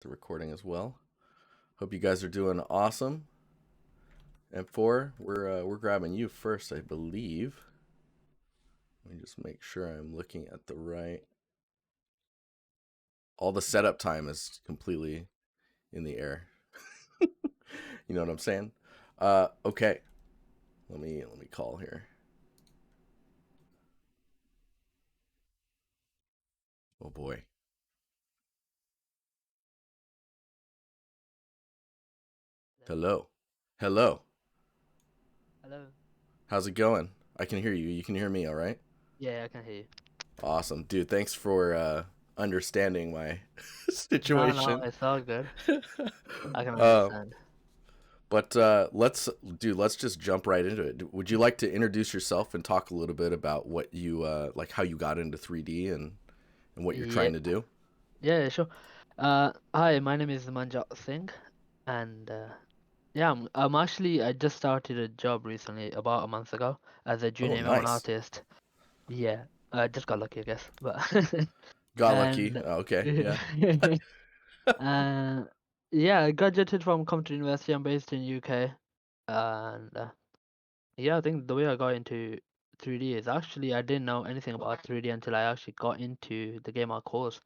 the recording as well. Hope you guys are doing awesome. And we're grabbing you first, I believe. Let me just make sure I'm looking at the right. All the setup time is completely in the air. You know what I'm saying? Okay. Let me call here. Oh boy. Hello. Hello. Hello. Hello. How's it going? I can hear you. You can hear me, all right? Yeah, I can hear you. Awesome. Dude, thanks for understanding my No, no, situation. it's all good. I can uh, understand. But let's just jump right into it. Would you like to introduce yourself and talk a little bit about what you like, how you got into 3D and what you're Yeah, trying to do? yeah, sure. Hi, my name is Manjot Singh, and yeah, I just started a job recently, about a month ago, as a Oh, junior MMO nice. artist. Yeah, I just got lucky, I guess. But Got lucky. and Okay, yeah. uh, yeah, I graduated from Compton University. I'm based in UK, and yeah, I think the way I got into 3D is actually I didn't know anything about 3D until I actually got into the game art course.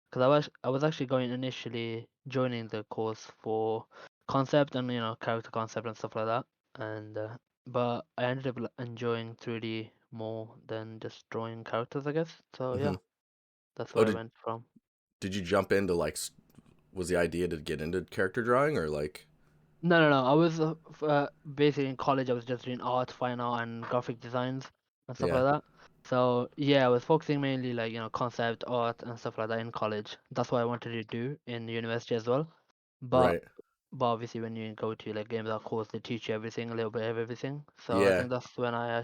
Because I was actually going initially joining the course for concept and character concept and stuff like that. And but I ended up enjoying 3D more than just drawing characters, I guess. So Hmm. yeah, that's Oh, where I went from. did you jump into like was the idea to get into character drawing or like? No, no, no. I was basically in college. I was just doing art, fine art, and graphic designs and stuff Yeah, like that. So yeah, I was focusing mainly like concept art and stuff like that in college. That's what I wanted to do in university as well. But right. but obviously when you go to like games art course, they teach you everything, a little bit of everything. So I Yeah, think that's when I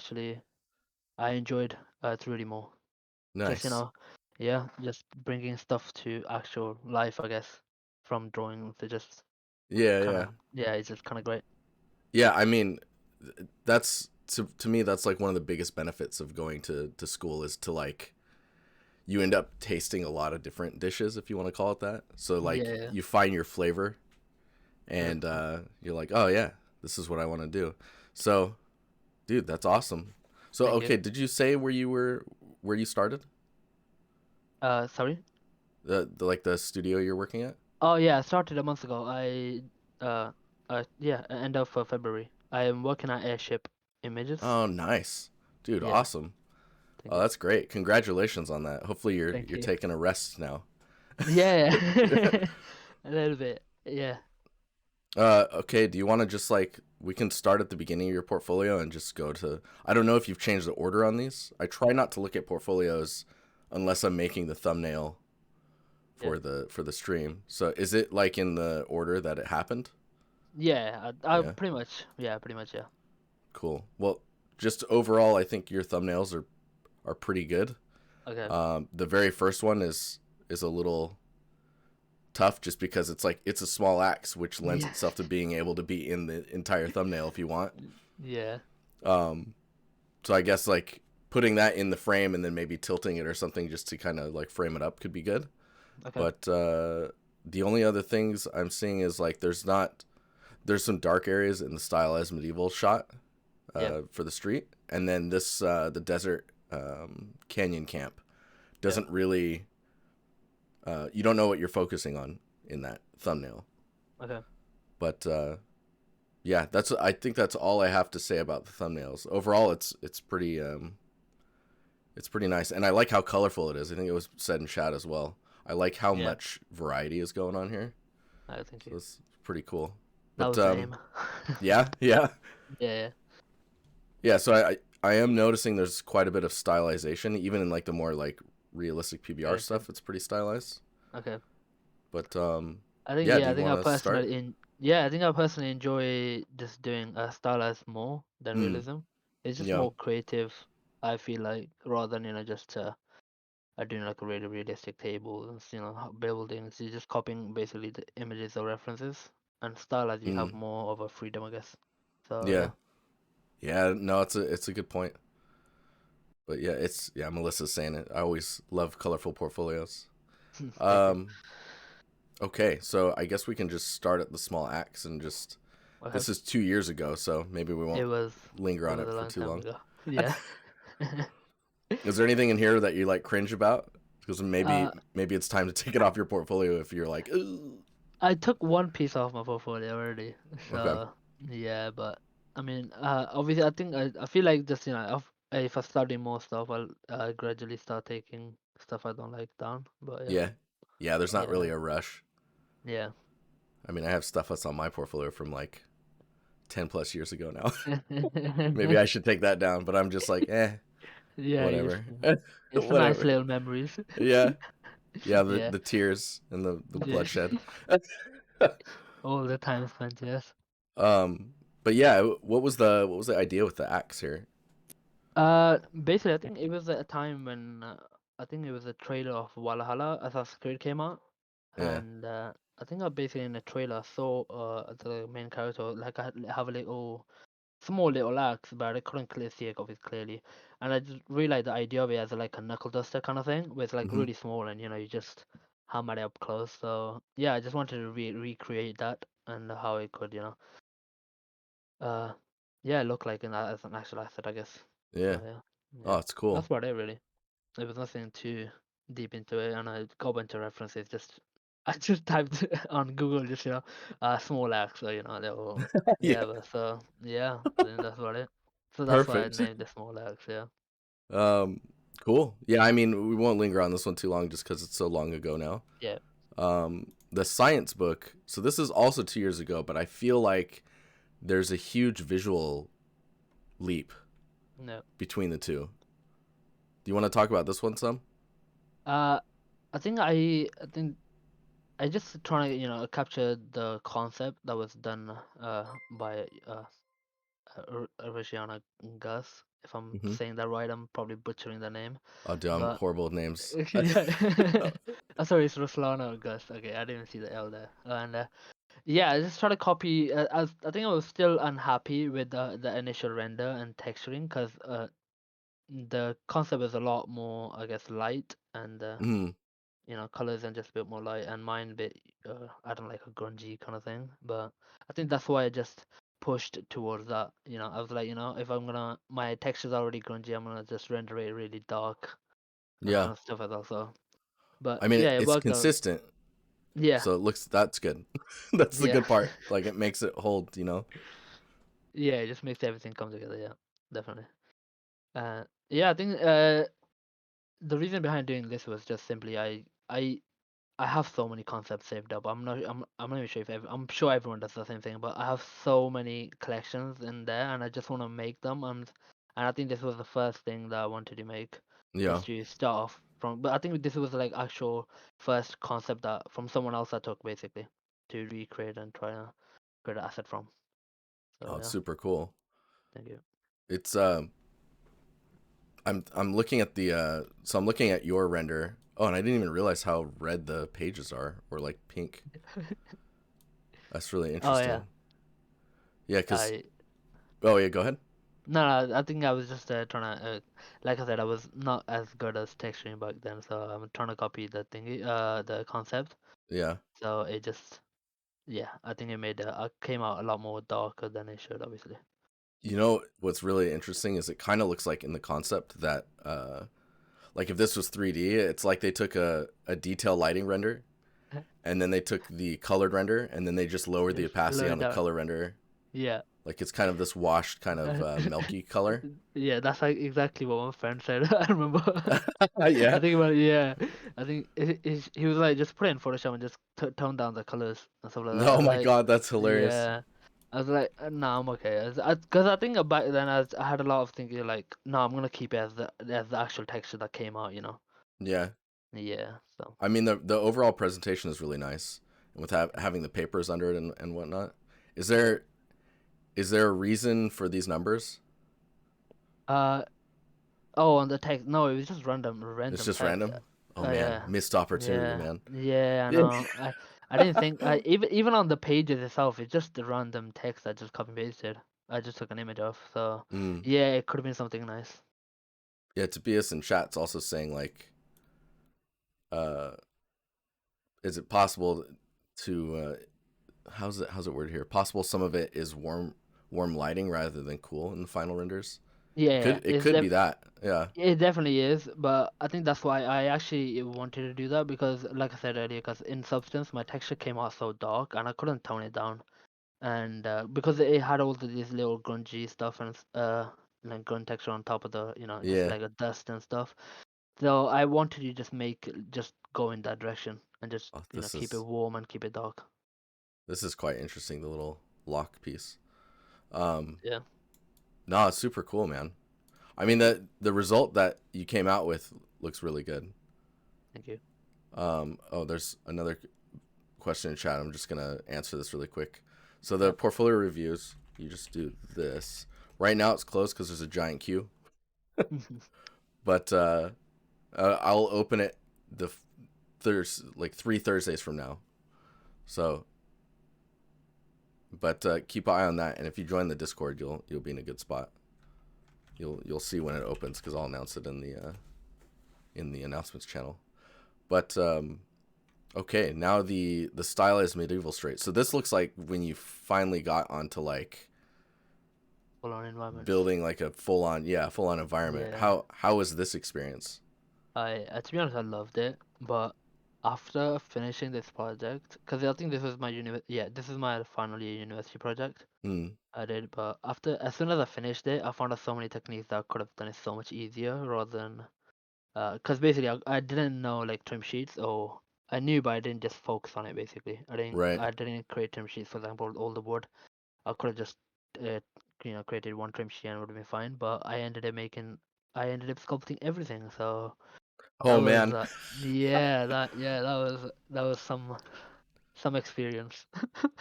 enjoyed 3D more. Just nice. yeah, just bringing stuff to actual life, I guess, from drawing to just Yeah, kind yeah. of yeah, it's just kind of great. Yeah, I mean, that's to me that's like one of the biggest benefits of going to school is to like you end up tasting a lot of different dishes if you want to call it that. So like Yeah, you find your flavor yeah. and you're like, "Oh yeah, this is what I want to do." So, dude, that's awesome. So, Thank you. okay, did you say where you started? Sorry. The like the studio you're working at? Oh yeah, I started a month ago. Uh, yeah, end of February. I am working at Airship Images. Oh, nice. Dude, Yeah, awesome. thank Oh, you. that's great. Congratulations on that. Hopefully Thank you're you. taking a rest now. Yeah, a little bit. Yeah. Okay, do you want to just like we can start at the beginning of your portfolio and just go to I don't know if you've changed the order on these. I try not to look at portfolios unless I'm making the thumbnail Yeah. for the stream. So is it like in the order that it happened? Yeah, I Yeah, pretty much. Yeah, pretty much. Yeah. cool. Well, just overall, I think your thumbnails are pretty good. Okay. The very first one is a little tough just because it's like it's a small axe, which lends Yeah. itself to being able to be in the entire thumbnail if you want. Yeah. Um, so I guess like putting that in the frame and then maybe tilting it or something just to kind of like frame it up could be good. Okay. But the only other things I'm seeing is like there's some dark areas in the stylized medieval shot Yeah. for the street, and then this the desert canyon camp Yeah. doesn't really you don't know what you're focusing on in that thumbnail. Okay. But yeah, that's I think that's all I have to say about the thumbnails. Overall, it's pretty nice, and I like how colorful it is. I think it was said in chat as well. I like how Yeah. much variety is going on here, Thank you. so it's pretty cool. That But was the aim. yeah, yeah, Yeah. yeah. So I am noticing there's quite a bit of stylization, even in like the more like realistic PBR Okay. Okay. stuff. It's pretty stylized. Okay. But I think yeah, do yeah, you want to start? I think I personally enjoy just doing stylized more than Mm, realism. It's just yeah. more creative, I feel like, rather than just doing like a really realistic table and buildings. You're just copying basically the images or references, and stylized you have Mm, more of a freedom, I guess. So yeah. yeah. Yeah. No, it's a good point. But yeah, it's yeah. Melissa's saying it. I always love colorful portfolios. Thank you. Um, Okay, so I guess we can just start at the small axe and just. Okay. This is 2 years ago, so maybe we It won't was linger it on was it a for long too time long. ago. Yeah. Is there anything in here that you like cringe about? Because maybe uh, maybe it's time to take it off your portfolio if you're like, "Ugh." I took one piece off my portfolio already, Okay, so yeah. But I mean, obviously, I think I feel like just if I start doing more stuff, I'll gradually start taking stuff I don't like down. But yeah, yeah, yeah. There's not really yeah, a rush. yeah. I mean, I have stuff that's on my portfolio from like 10 plus years ago now. Maybe I should take that down, but I'm just like, Yeah, whatever, it's nice whatever. little memories. Yeah, yeah. The Yeah, the tears and the yeah. bloodshed. All the time spent, yes. um, but yeah, what was the idea with the axe here? Basically, I think it was at a time when I think it was a trailer of Valhalla Assassin's Creed came out, Yeah. and I think I basically in the trailer saw the main character like have a little small little axe, but I couldn't clearly see it obviously clearly, and I just really like the idea of it as like a knuckle duster kind of thing, where it's like Hmm. really small and you just hammer it up close. So yeah, I just wanted to recreate that and how it could uh yeah look like as an actual asset, I guess. Yeah. So yeah, Oh, yeah, it's cool. that's about it really. There was nothing too deep into it, and I got a bunch of references. Just I just typed on Google, just small axe, so little Yeah. yeah. But so yeah, I think that's about it. So that's why I Perfect. named the small axe. Yeah, Um, cool. Yeah, I mean, we won't linger on this one too long just because it's so long ago now. yeah, The science book. So this is also 2 years ago, but I feel like there's a huge visual leap no. between the two. Do you want to talk about this one some? Uh, I think I just trying to capture the concept that was done by Rishana Gus. If I'm Mm-hmm. saying that right, I'm probably butchering the name, Oh, dude, I'm but horrible with names. yeah. Oh, sorry, it's Ruslana Gus. Okay, I didn't see the L there. And yeah, I just try to copy. I think I was still unhappy with the initial render and texturing because the concept is a lot more, I guess, light and Mm, colors and just a bit more light, and mine a bit I don't like a grungy kind of thing. But I think that's why I just pushed towards that. I was like, if I'm gonna my texture's already grungy, I'm gonna just render it really dark and yeah. kind of stuff as well. So, but I mean, yeah, it it's worked out. consistent, Yeah, so that's good. That's the yeah, good part. Like it makes it hold. yeah. It just makes everything come together. Yeah, definitely. Yeah, I think the reason behind doing this was just simply I have so many concepts saved up. I'm not even sure if I'm sure everyone does the same thing, but I have so many collections in there, and I just want to make them. And I think this was the first thing that I wanted to make, was Yeah. to start off from. But I think this was like actual first concept that from someone else I took basically to recreate and try to create an asset from. So Oh, it's yeah, super cool. thank you. It's I'm looking at the so I'm looking at your render. Oh, and I didn't even realize how red the pages are, or like pink. That's really Oh yeah, interesting. Yeah, cause I oh yeah, go ahead. no, I think I was just trying to, like I said, I was not as good as texturing back then, so I'm trying to copy the thingy, the concept. Yeah. So it just, yeah, I think it made came out a lot more darker than it should, obviously. You know what's really interesting is it kind of looks like in the concept that like if this was 3D, it's like they took a detail lighting render and then they took the colored render and then they just lowered the Just opacity lower on it the down. color render. Yeah. Like it's kind of this washed kind of milky color. Yeah, that's like exactly what my friend said. I remember. I Yeah. think about it, yeah. I think he was like, just put it in Photoshop and just tone down the colors and stuff like that. I Oh was my like, god, that's hilarious. yeah. I was like, nah, I'm okay. Because I think back then I had a lot of thinking like, no, I'm gonna keep it as the actual texture that came out. Yeah. Yeah. So. I mean the overall presentation is really nice, and with having the papers under it and whatnot. Is Yeah. there is there a reason for these numbers? Uh. Oh, on the text. No, it was just It's random just text. random. Oh man, Yeah. missed opportunity, Yeah. man. Yeah. I Yeah. know. I didn't think. Even on the pages itself, it's just the random text I just copy and pasted. I just took an image of. So Mm. yeah, it could have been something nice. Yeah, Tobias in chat's also saying like, uh, is it possible? how's it worded here? Possible some of it is warm lighting rather than cool in the final renders. Yeah, It yeah, could be that. Yeah. it definitely is, but I think that's why I actually wanted to do that because, like I said earlier, because in Substance my texture came out so dark and I couldn't tone it down, and because it had all of these little grungy stuff and like grunt texture on top of the just Yeah. like a dust and stuff. So I wanted to just go in that direction and just Oh, keep it warm and keep it dark. this is quite interesting. The little lock piece. Um, Yeah, no, it's super cool, man. I mean the result that you came out with looks really good. thank you. Oh, there's another question in chat. I'm just gonna answer this really quick. So the Yep. portfolio reviews, you just do this. Right now it's closed because there's a giant queue, but I'll open it the like 3 Thursdays from now. So, but keep an eye on that, and if you join the Discord, you'll be in a good spot. You'll see when it opens because I'll announce it in the announcements channel. But okay, now the stylized medieval straight. So this looks like when you finally got onto like Full on environments. building like a full on environment. Yeah. How was this experience? To be honest, I loved it, but after finishing this project, because I think this is my final year university project Mm, I did, but as soon as I finished it, I found out so many techniques that I could have done it so much easier rather than, because basically I didn't know like trim sheets, or I knew but I didn't just focus on it basically. right. I didn't create trim sheets, for example, all the wood. I could have just uh, created one trim sheet and it would have been fine, but I ended up sculpting everything, so. That Oh was man. that was some experience.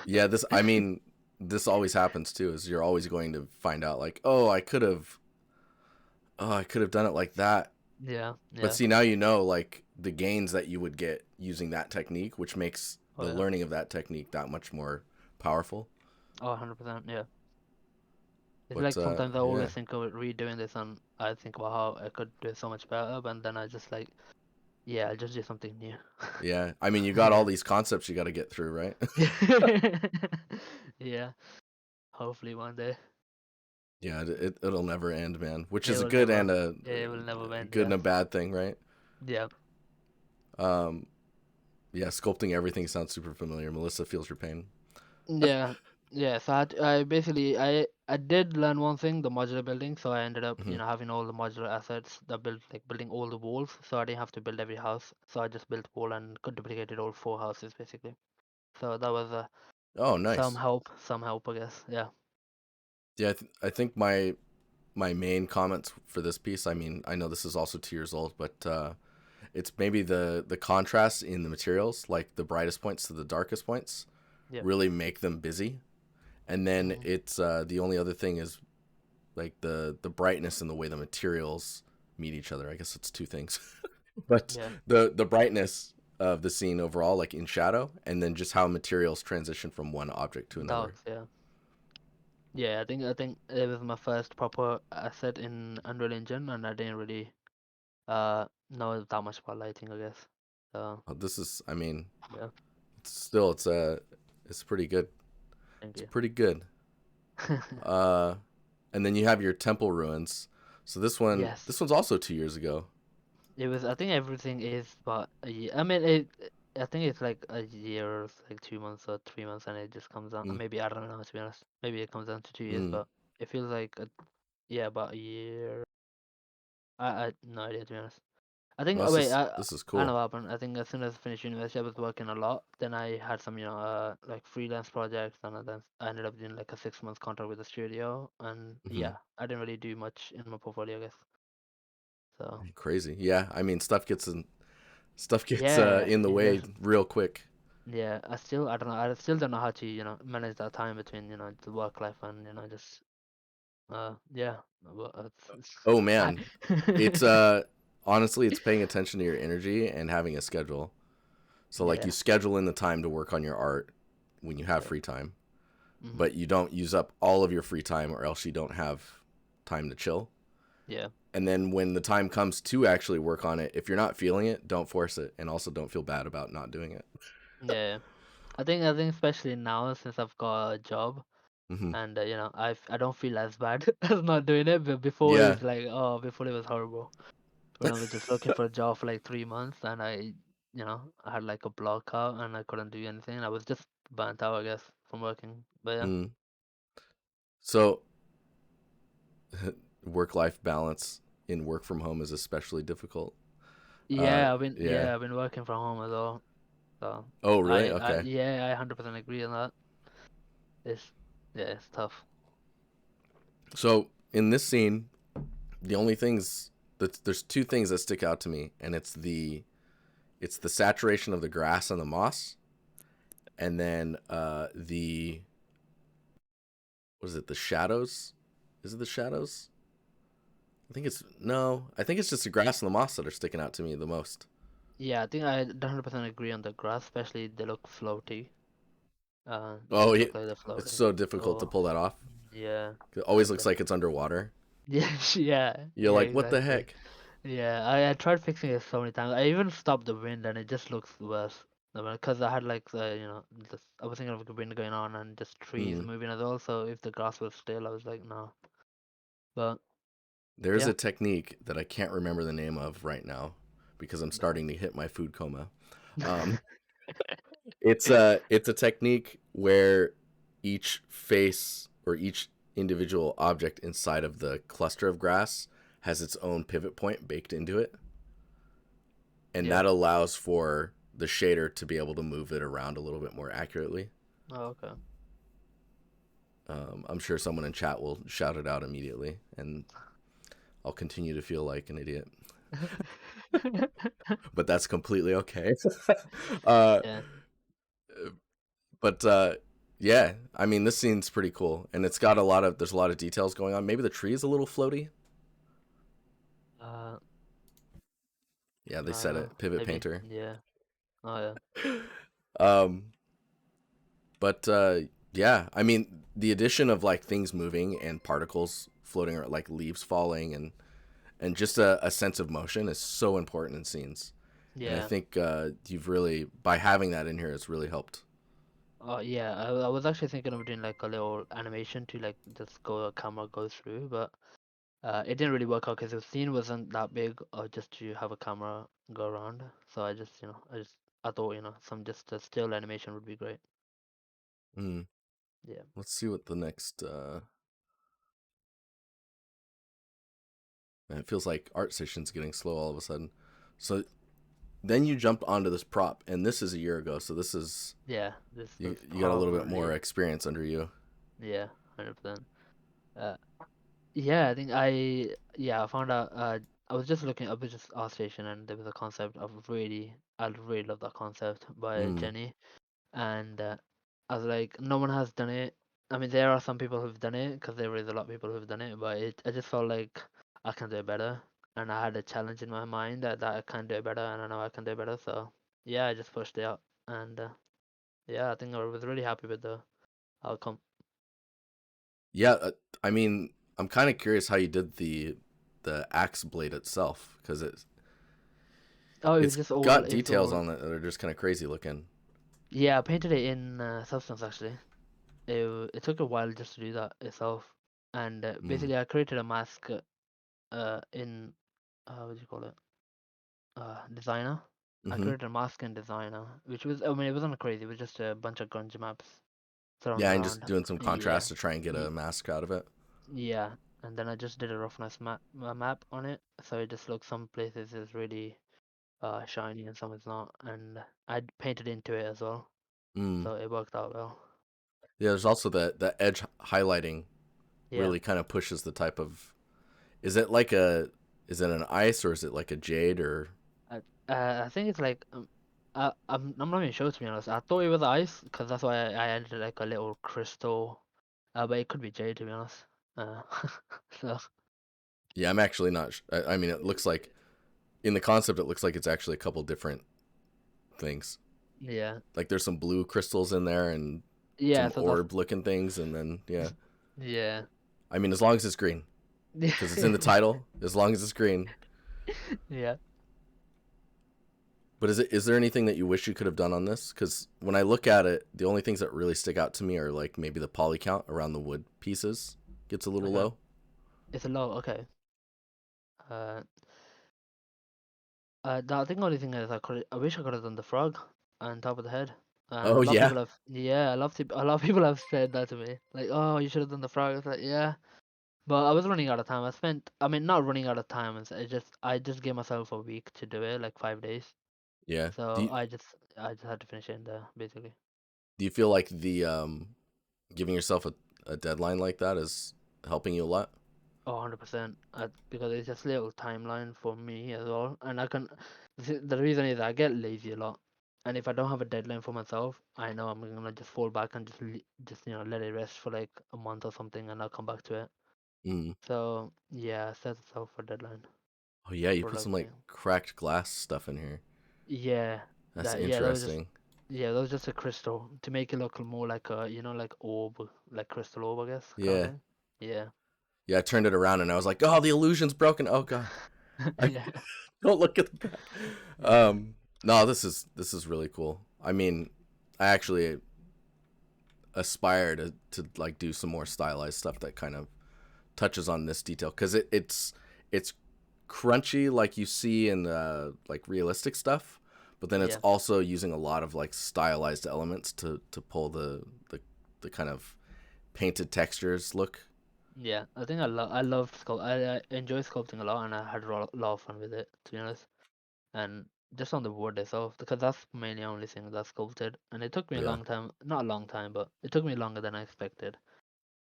Yeah, this I mean this always happens too. Is you're always going to find out like, I could have done it like that. Yeah, But yeah. see, now you know like the gains that you would get using that technique, which makes Oh the yeah. learning of that technique that much more powerful. Oh, 100%, yeah. It's But like sometimes I yeah, always think of redoing this and I think about how I could do it so much better, but then I just like, yeah, I'll just do something new. yeah. I mean, you got all Yeah. these concepts you got to get through, right? Yeah. Hopefully one day. Yeah, it'll never end, man. Which It is a will good never. and Yeah, it will never a end, good yeah. and a bad thing, right? Yeah. Um, yeah, sculpting everything sounds super familiar. Melissa feels your pain. Yeah, yeah. So I basically I did learn one thing, the modular building. So I ended up Hmm. having all the modular assets that built like building all the walls. So I didn't have to build every house. So I just built wall and could duplicated all four houses basically. So that was Oh, nice. some help I guess. Yeah, Yeah, I think my main comments for this piece. I mean, I know this is also 2 years old, but it's maybe the contrast in the materials, like the brightest points to the darkest points, yeah. really make them busy. And then Hmm. it's the only other thing is like the brightness and the way the materials meet each other. I guess it's two things, but Yeah, the brightness of the scene overall, like in shadow, and then just how materials transition from one object to another. darks. Yeah, yeah. I think it was my first proper asset in Unreal Engine, and I didn't really know that much about lighting I guess. So This is, I mean, yeah, it's pretty good. thank It's you. pretty good. Uh, and then you have your temple ruins. So Yes. this one's also 2 years ago. It was. I think everything is but a year. I mean, it. I think it's like a year, or like 2 months or 3 months, and it just comes down. Mm, Maybe I don't know to be honest. Maybe it comes down to 2 years, mm. but it feels like yeah, about a year. I no idea to be honest. I think. Oh, Wait, this is I know cool. what happened. I think as soon as I finished university, I was working a lot. Then I had some like freelance projects, and then I ended up doing like a 6 month contract with the studio, and Hmm. yeah, I didn't really do much in my portfolio, I guess. So Crazy. Yeah, I mean, stuff gets yeah, in the it way definitely. real quick. Yeah, I don't know. I still don't know how to, manage that time between, the work life and, just yeah. But Oh I, man, it's honestly, it's paying attention to your energy and having a schedule. So like you yeah, schedule in the time to work on your art when you have yeah. free time, Hmm. but you don't use up all of your free time or else you don't have time to chill. Yeah. And then when the time comes to actually work on it, if you're not feeling it, don't force it, and also don't feel bad about not doing it. Yeah. I think especially now since I've got a job Hmm. and I don't feel as bad as not doing it, but before Yeah. it's like before it was horrible when I was just looking for a job for like 3 months and I had like a block out and I couldn't do anything. I was just burnt out, I guess, from working. But yeah. Mm. So work-life balance in work from home is especially difficult. Yeah, I've been Yeah. working from home as well. So Oh, really? I Okay. yeah, I 100% agree on that. It's yeah, it's tough. So in this scene, the only things that there's two things that stick out to me, and it's the saturation of the grass and the moss, and then the what is it? The shadows? Is it the shadows? I think it's no. I think it's just the grass and the moss that are sticking out to me the most. Yeah, I think I 100% agree on the grass, especially they look floaty. They Oh, just yeah, look like they're it's floating. so difficult to Oh, pull that off. yeah. It always And looks like it's underwater. yeah, yeah, You're yeah, like, what the exactly. heck? Yeah, I tried fixing it so many times. I even stopped the wind and it just looks worse. Because I had like I was thinking of the wind going on and just trees Mm. moving as well. So if the grass was still, I was like, no. But There's yeah. a technique that I can't remember the name of right now because I'm starting to hit my food coma. Um, it's a technique where each face or each individual object inside of the cluster of grass has its own pivot point baked into it, and Yeah. that allows for the shader to be able to move it around a little bit more accurately. Oh, okay. I'm sure someone in chat will shout it out immediately, and I'll continue to feel like an idiot, but that's completely okay. uh, Yeah. but yeah, I mean, this scene's pretty cool, and it's got there's a lot of details going on. Maybe the tree is a little floaty. Uh, Yeah, they I don't said know. it. Pivot Maybe. painter. Yeah. Oh, yeah. um, but yeah, I mean, the addition of like things moving and particles floating, or like leaves falling, and just a sense of motion is so important in scenes. And I Yeah. think you've really, by having that in here, it's really helped. Oh, yeah. I was actually thinking of doing like a little animation to like just go a camera go through, but it didn't really work out because the scene wasn't that big, or just to have a camera go around. So I thought some just a still animation would be great. Mm. Yeah. Let's see what the next. Man, it feels like Artstation's getting slow all of a sudden. So then you jumped onto this prop, and this is a year ago. So this is Yeah. This you. was You got a little bit more probably experience under you. yeah, 100%. Uh, yeah, I think I found out. I was just Artstation, and there was a concept I really love that concept by Mm. Jenny, and I was like, no one has done it. I mean, there are some people who've done it because there is a lot of people who've done it, but I just felt like I can do it better, and I had a challenge in my mind that I can do it better, and I know I can do it better. So yeah, I just pushed it out, and yeah, I think I was really happy with the outcome. Yeah, I mean, I'm kind of curious how you did the axe blade itself because Oh, it's got it's details all on it that are just kind of crazy looking. yeah. I painted it in Substance actually. It took a while just to do that itself, and Mm. basically I created a mask in what do you call it? Designer. I Mm-hmm. created a mask in Designer, which was, I mean, it wasn't crazy. It was just a bunch of grunge maps thrown Yeah, and just around. doing some Yeah, contrast to try and get a y- mask out of it. yeah. And then I just did a roughness map on it, so it just looks some places is really shiny and some is not. And I painted into it as well, Mm. so it worked out well. Yeah, there's also the edge highlighting Yeah. really kind of pushes the type of. Is it like a? Is it an ice or is it like a jade or? I think it's like I'm not even sure to be honest. I thought it was ice because that's why I added like a little crystal, but it could be jade to be honest. Uh, so Yeah, I'm actually not. I mean, it looks like in the concept, it looks like it's actually a couple different things. yeah, Like there's some blue crystals in there and yeah. some So that's orb looking things, and then yeah. yeah, I mean, as long as it's green, because it's in the title. As long as it's green. yeah, But is there anything that you wish you could have done on this? Because when I look at it, the only things that really stick out to me are like maybe the poly count around the wood pieces gets a little Okay, low. it's a low. Okay. Uh, I think the only thing is I wish I could have done the frog on top of the head. And Oh a lot of yeah, people have, yeah, a lot of people have said that to me. Like, oh, you should have done the frog. It's like, yeah, but I was running out of time. I mean, not running out of time. I just gave myself a week to do it, like 5 days. yeah. So I just had to finish it in there, basically. Do you feel like the giving yourself a deadline like that is helping you a lot? Oh, 100%. Because it's just a little timeline for me as well. And I can, the reason is I get lazy a lot. And if I don't have a deadline for myself, I know I'm gonna just fall back and just let it rest for like a month or something, and I'll come back to it. Mm. So yeah, set yourself a deadline Oh yeah, you for put like some like cracked glass stuff in here. yeah, That's that was just interesting. a crystal to make it look more like a like orb, like crystal orb, I guess, kind of Yeah, thing. Yeah. yeah. I turned it around and I was like, oh, the illusion's broken. Oh god, I Yeah. don't look at the back. Yeah. No, this is really cool. I mean, I actually aspire to like do some more stylized stuff that kind of touches on this detail because it's crunchy like you see in like realistic stuff, but then it's Yeah. also using a lot of like stylized elements to pull the kind of painted textures look. Yeah, I think I enjoy sculpting a lot, and I had lot of fun with it, to be honest. And just on the wood itself, because that's mainly the only thing that sculpted, and it took me a Yeah, long time, not a long time, but it took me longer than I expected,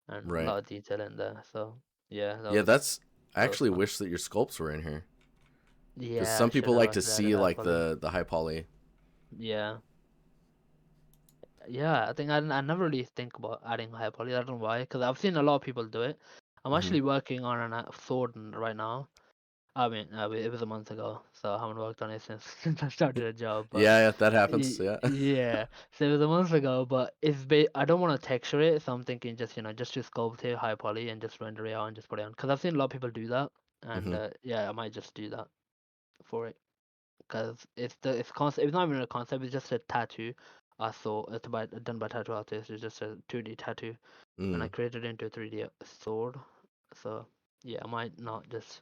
and a right. lot of detail in there. So yeah, Yeah, that's I that was actually fun. wish that your sculpts were in here because Yeah, I some should people have like to actually added see high like poly. the high poly. Yeah, yeah, I think I never really think about adding high poly. I don't know why, because I've seen a lot of people do it. I'm Hmm. actually working on a sword right now. I mean, it was a month ago, so I haven't worked on it since since I started a job. But Yeah, yeah, that happens. Yeah. yeah, so it was a month ago. But I don't want to texture it, so I'm thinking just just to sculpt it, high poly, and just render it out and just put it on. Because I've seen a lot of people do that, and Hmm. yeah, I might just do that for it. Because it's concept. It's not even a concept. It's just a tattoo. I saw it's done by tattoo artist. It's just a 2D tattoo, and I Mm. created it into a 3D sword. So yeah, I might not just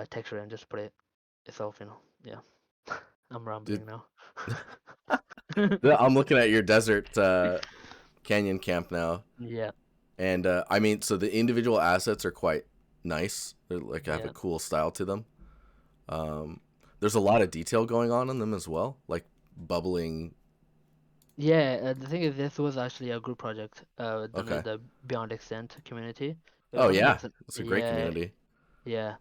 texture it and just put it itself, Yeah. I'm Dude, rambling now. I'm looking at your desert canyon camp now, Yeah, and I mean, so the individual assets are quite nice. They're like have a yeah. cool style to them. Um, there's a lot of detail going on in them as well, like bubbling. Yeah, the thing is, this was actually a group project done with Okay. the Beyond Extent community. Oh I think it yeah, was, it's a great yeah, community. yeah,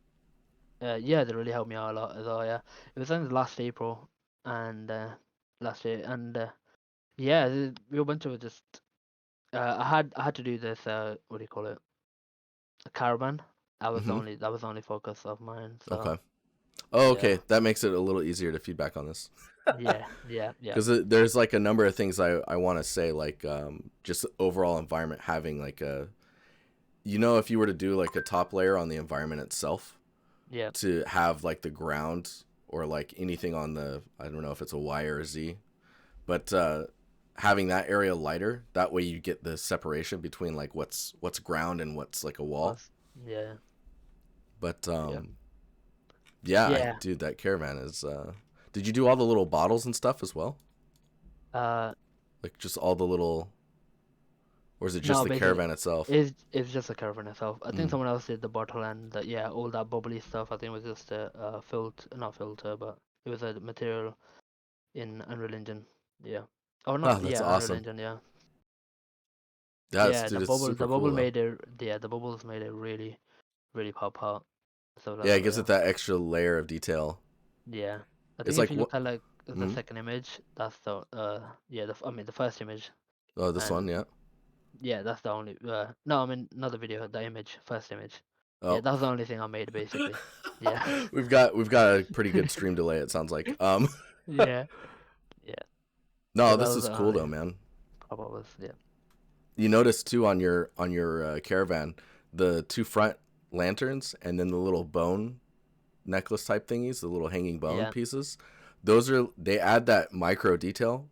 yeah, they really helped me out a lot as well, yeah. It was in last April, and last year, and yeah, we went to just, I had to do this, what do you call it, a caravan. Hmm. That was the only focus of mine, so, Okay. Oh, yeah, okay. That makes it a little easier to feedback on this. yeah, yeah, yeah, Because there's like a number of things I want to say, like just the overall environment having like if you were to do like a top layer on the environment itself, yeah, to have like the ground or like anything on the, I don't know if it's a Y or a Z, but having that area lighter, that way you get the separation between like what's ground and what's like a wall. was, yeah, But yeah. yeah, Yeah. dude, that caravan is. Did you do all the little bottles and stuff as well? Uh, Like just all the little, or is it just no, the basically, caravan itself? it's just a caravan itself. I think Mm. someone else did the bottle and yeah, all that bubbly stuff. I think it was just a not filter, but it was a material in Unreal Engine. Yeah. Oh, Oh, not that's yeah, Unreal awesome. Engine. Yeah. That's Yeah, dude, it's super cool though. the bubbles made it really really pop out. So like Yeah, it that, gives yeah. it that extra layer of detail. Yeah. I It's think if like you what? look at like the Mm? second image, that's the yeah, I mean the first image, Oh, this one, and yeah. yeah, that's the only. No, I mean not the video, the image, first image. Yeah, Oh, that's the only thing I made basically. Yeah. we've got a pretty good stream delay. It sounds like. Yeah. Yeah. So No, that this was is the cool only though, man. pop up was yeah. You notice too on your caravan the two front lanterns and then the little bone necklace type thingies, the little hanging bone Yeah. pieces. they add that micro detail,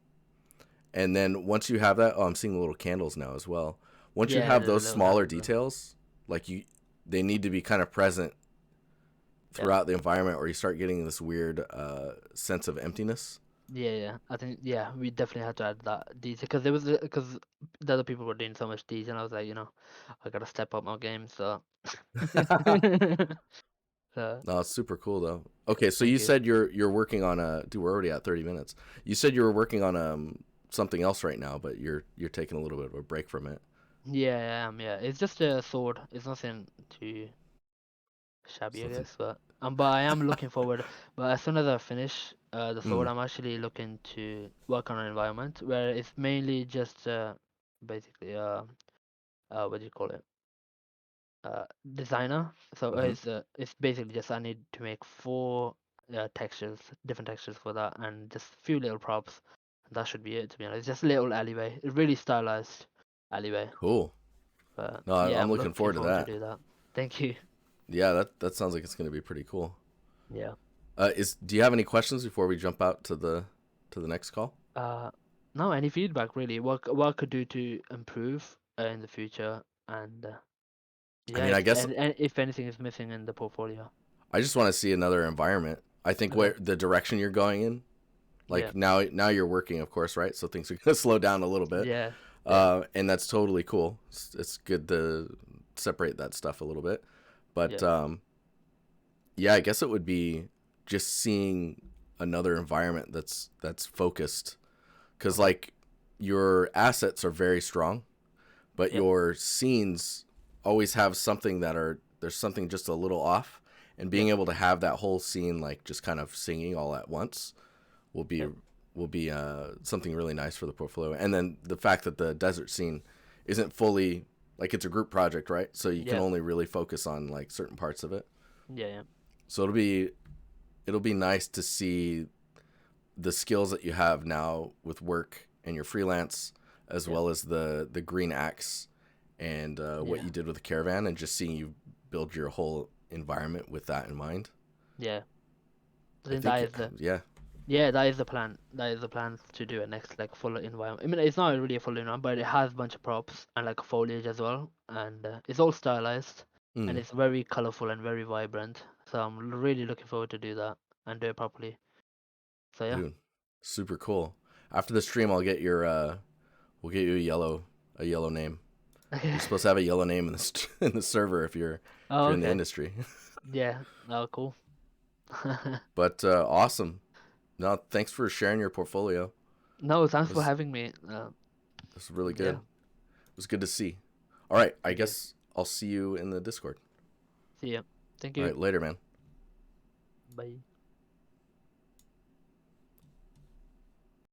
and then once you have that, oh, I'm seeing the little candles now as well. Once you Yeah, have the those little smaller candles. Though. details, like they need to be kind of present Yeah. throughout the environment, or you start getting this weird sense of emptiness. Yeah, yeah. I think we definitely had to add that detail because the other people were doing so much detail, and I was like, I gotta step up my game. So, so No, it's super cool though. Okay, so thank you you. said you're working on a. Dude, we're already at 30 minutes. You said you were working on something else right now, but you're taking a little bit of a break from it. Yeah, I am. Yeah, it's just a sword. It's nothing too shabby, I Something. guess. But I am looking forward. But as soon as I finish the sword, Mm, I'm actually looking to work on an environment where it's mainly just basically what do you call it? Designer. So mm-hmm. it's basically just I need to make four textures, different textures for that, and just a few little props. That should be it. To be honest, it's just a little alleyway. It's really stylized alleyway. Cool. But No, yeah, I'm I'm looking looking forward to forward to that. do that. Thank you. Yeah, that sounds like it's going to be pretty cool. Yeah. Is do you have any questions before we jump out to the next call? Uh, no, any feedback really? What I could do to improve in the future, and I yeah, mean, I guess if anything is missing in the portfolio. I just want to see another environment. I think Okay. where the direction you're going in, Yeah. like now you're working, of course, right? So things are going to slow down a little bit, Yeah. Yeah. and that's totally cool. It's good to separate that stuff a little bit, but Yeah. yeah, I guess it would be just seeing another environment that's focused, because Okay. like your assets are very strong, but Yep. your scenes always have something that are there's something just a little off, and being Yep. able to have that whole scene like just kind of singing all at once will be Yep. something really nice for the portfolio. And then the fact that the desert scene isn't fully like it's a group project, right? So you can Yep. only really focus on like certain parts of it. Yeah. Yeah. So it'll be nice to see the skills that you have now with work and your freelance, as Yep. well as the green axe and what Yeah. you did with the caravan, and just seeing you build your whole environment with that in mind. Yeah. I I think that think, is the yeah, yeah, that is the plan. That is the plan to do a next like full environment. I mean, it's not really a full environment, but it has a bunch of props and like foliage as well, and it's all stylized, and mm, it's very colorful and very vibrant. So I'm really looking forward to do that and do it properly. So yeah. dude, super cool. After the stream, I'll get your we'll get you a yellow name. Okay. You're supposed to have a yellow name in the in the server if Oh, you're in the okay. industry. Yeah. Oh, cool. But awesome. No, thanks for sharing your portfolio. No, It thanks for was having me. it was really good. Yeah. It was good to see. All right, I Thank you. guess I'll see you in the Discord. See ya. Thank All you. right, later, man. Bye.